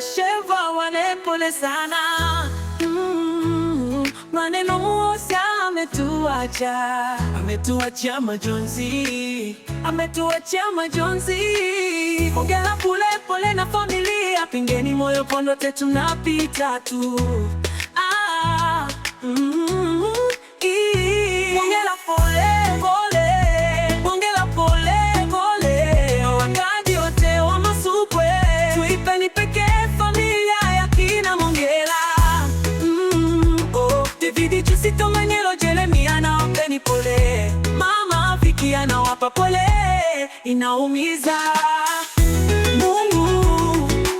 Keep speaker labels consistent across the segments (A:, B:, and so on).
A: Sheva wane pole sana. Maneno moja ametuachia majonzi, ametuachia majonzi. Ongea pole pole na familia, pingeni moyo pondote tunapita tu. Ongea pole pole, ongea pole pole, wakati wote wa masukwe tuipeni pekee familia ya kina Mongela. David Jusito Manyelo Jeremia nawapeni pole, mama Viki anawapa pole, inaumiza. Mungu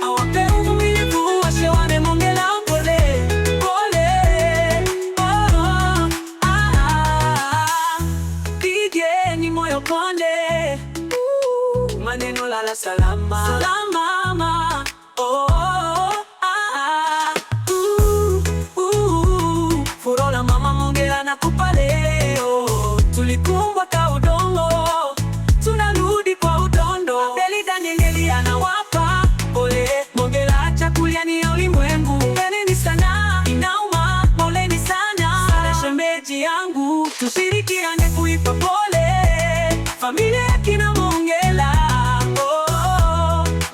A: awape uvumilivu washewane Mongela pole pole. Pigeni moyo konde, maneno lala salama salama mama. Furola mama Mongela nakupa leo, tulikumbwa ka udongo, tunarudi kwa udondo. Abeli Danieli anawapa pole, Mongela acha kulia ni ya ulimwengu. Poleni sana, inauma, poleni sana. Sare shemeji yangu, tushirikiane kuipa pole familia ya kina Mongela.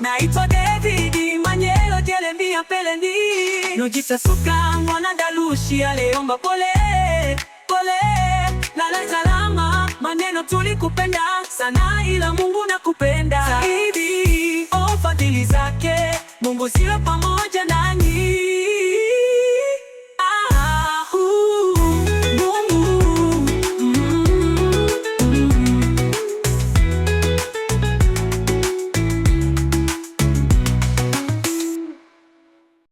A: Naitwa David Manyelo Jeremia Pelendi Nojita Suka mwana Dalushi aliomba pole pole, lala salama. Maneno tulikupenda sana, ila Mungu nakupenda zaidi. Fadhili zake Mungu ziwe pamoja nanyi.